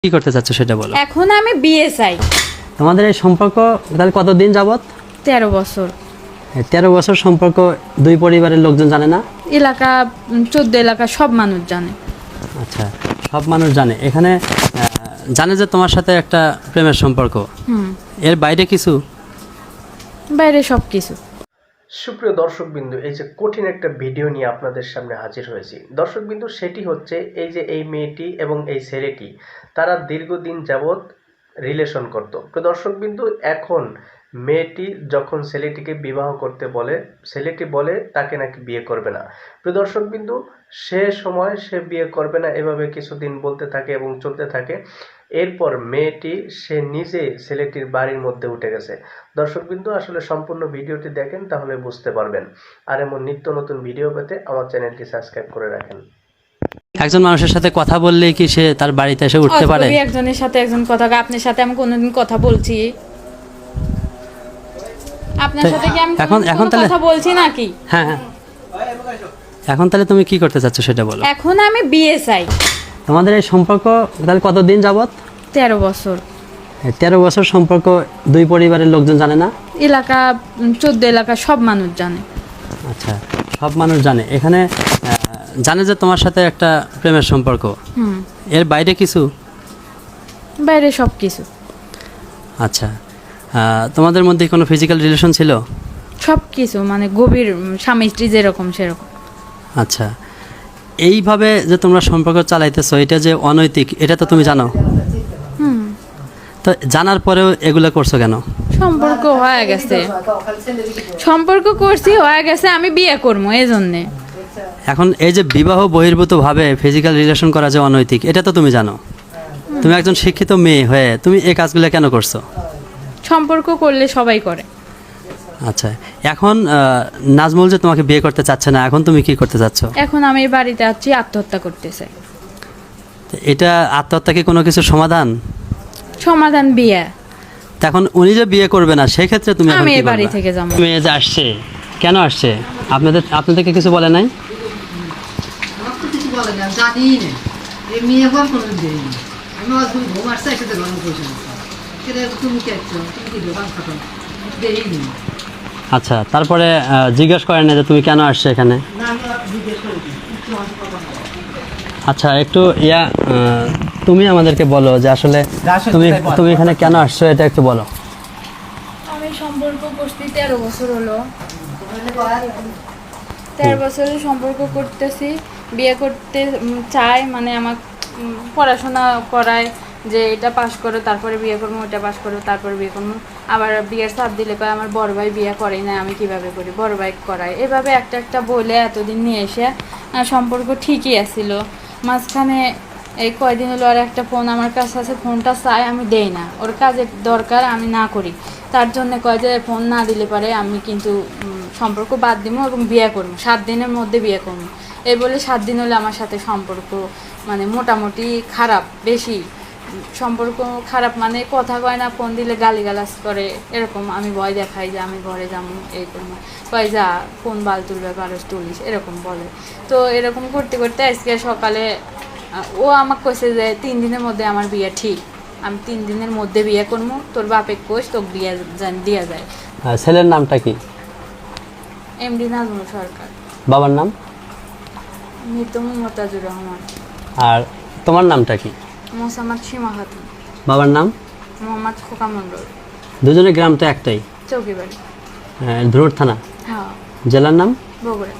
কি করতে চাচ্ছ সেটা বলো। এখন আমি বিয়ে চাই। তোমাদের এই সম্পর্ক তাহলে কতদিন যাবত? 13 বছর। 13 বছর সম্পর্ক, দুই পরিবারের লোকজন জানে না? এলাকা 14 এলাকা সব মানুষ জানে। আচ্ছা, সব মানুষ জানে। এখানে জানে যে তোমার সাথে একটা প্রেমের সম্পর্ক। এর বাইরে কিছু? বাইরে সব কিছু। সুপ্রিয় দর্শকবিন্দু, এই যে কঠিন একটা ভিডিও নিয়ে আপনাদের সামনে হাজির হয়েছি দর্শকবিন্দু, সেটি হচ্ছে এই যে এই মেয়েটি এবং এই ছেলেটি তারা দীর্ঘদিন যাবৎ রিলেশন করত। দর্শকবিন্দু, এখন মেয়েটি যখন ছেলেটিকে বিবাহ করতে বলে, ছেলেটি বলে তাকে নাকি বিয়ে করবে না। দর্শকবিন্দু, সে সময় সে বিয়ে করবে না এভাবে কিছুদিন বলতে থাকে এবং চলতে থাকে। এরপর মেয়েটি সে নিজে ছেলেটির বাড়ির মধ্যে উঠে গেছে। দর্শকবিন্দু, আসলে সম্পূর্ণ ভিডিওটি দেখেন তাহলে বুঝতে পারবেন। আর এমন নিত্য নতুন ভিডিও পেতে আমার চ্যানেলটি সাবস্ক্রাইব করে রাখেন। একজন মানুষের সাথে কথা বললেই কি সে তার বাড়িতে এসে উঠতে পারে? একজনের সাথে একজন কথা, আপনার সাথে আমি কোনোদিন কথা বলছি? আপনার সাথে কি আমি এখন কথা বলছি নাকি? হ্যাঁ হ্যাঁ, এখন তাহলে তুমি কি করতে চাচ্ছ সেটা বলো। এখন আমি বিয়ে চাই। তোমাদের এই সম্পর্ক তাহলে কতদিন যাবত? 13 বছর। 13 বছর সম্পর্ক, দুই পরিবারের লোকজন জানে না? এলাকা 14 এলাকা সব মানুষ জানে। আচ্ছা, সব মানুষ জানে। এখানে জানে যে তোমার সাথে একটা প্রেমের সম্পর্ক। এর বাইরে কিছু? বাইরে সব কিছু। আচ্ছা, তোমাদের মধ্যে কোনো ফিজিক্যাল রিলেশন ছিল? সব কিছু, মানে গভীর, স্বামী স্ত্রী যেরকম সেরকম। আচ্ছা, এইভাবে যে তোমরা সম্পর্ক চালাইতেছো এটা যে অনৈতিক, এটা তো তুমি জানো। তো জানার পরেও এগুলো করছো কেন? সম্পর্ক হয়ে গেছে, সম্পর্ক করছি, হয়ে গেছে, আমি বিয়ে করবো এই জন্যে। এখন এই যে বিবাহ বহির্ভূতভাবে ফিজিক্যাল রিলেশন করা যে অনৈতিক, এটা তো তুমি জানো। তুমি একজন শিক্ষিত মেয়ে হয়ে তুমি এই কাজগুলো কেন করছো? সম্পর্ক করলে সবাই করে। আচ্ছা, এখন নাজমুল যে তোমাকে বিয়ে করতে চাচ্ছে না, এখন তুমি কি করতে চাচ্ছ? এখন আমি বাড়িতে আছি, আত্মহত্যা করতে চাই। এটা আত্মহত্যা কি কোনো কিছু সমাধান? সমাধান বিয়ে। এখন উনি যে বিয়ে করবে না, সেই ক্ষেত্রে তুমি এখন আমি কি এই বাড়ি করবে? থেকে যাবো। মেয়ে যে আসছে, কেন আসছে? আপনাদেরকে কিছু বলে নাই? আমার তো কিছু বলে না, জানি না। এই মেয়ে হওয়ার কোনো দেরি নেই। আমি আজ ঘুম আসছে, একসাথে গরম পয়সা সেটা তুমি কে আছো, তুমি কি দোকান খাটো, দেরি নেই। আচ্ছা, তারপরে জিজ্ঞেস করেন না যে তুমি কেন আসছো এখানে? না, আমি জিজ্ঞেস করি আচ্ছা, একটু তুমি আমাদেরকে বলো যে আসলে তুমি এখানে কেন আসছো, এটা একটু বলো। আমি সম্পর্ক করছি 13 বছর হলো। 13 বছরের সম্পর্ক করতেছি, বিয়ে করতে চাই, মানে আমার পড়াশোনা করায় যে এটা পাশ করো তারপরে বিয়ে করবো, ওটা পাশ করো তারপরে বিয়ে করবো। আবার বিয়ের চাপ দিলে কয় আমার বড় ভাই বিয়ে করেই না, আমি কিভাবে করি, বড় ভাই করায়। এভাবে একটা একটা বলে এতদিন নিয়ে এসে সম্পর্ক ঠিকই আসছিল। মাঝখানে এই কয়দিন হলো আর একটা ফোন আমার কাছে আছে, ফোনটা চাই, আমি দেই না, ওর কাজের দরকার আমি না করি, তার জন্য কয় যে ফোন না দিলে পারে আমি কিন্তু সম্পর্ক বাদ দিব এবং বিয়ে করবো, 7 দিনের মধ্যে বিয়ে করবো। এই বলে 7 দিন হলে আমার সাথে সম্পর্ক মানে মোটামুটি খারাপ, বেশি সম্পর্ক খারাপ, মানে কথা কয় না, ফোন দিলে গালিগালাজ করে, এরকম। আমি ভয় দেখাই যে আমি ঘরে যাবো, এই করবো, কয় যা ফোন বাল তুলবে পারস তুলিস, এরকম বলে। তো এরকম করতে করতে আজকে সকালে ও আমাকে কইছে যে 3 দিনের মধ্যে আমার বিয়ে ঠিক, আমি 3 দিনের মধ্যে বিয়ে করবো, তোর বাপে কোষ তোকে বিয়ে দিয়া যায়। ছেলের নামটা কি? এমডি নাজমুল সরকার। বাবার নাম? মৃত মমতাজুর রহমান। আর তোমার নামটা কি? মোসাম্মদ সীমা খাতুন। বাবার নাম? মোহাম্মদ খোকা মণ্ডল। দুজনের গ্রাম তো একটাই, চৌকিবাড়ি। ধুরুট থানা। হ্যাঁ। জেলার নাম? বগুড়া।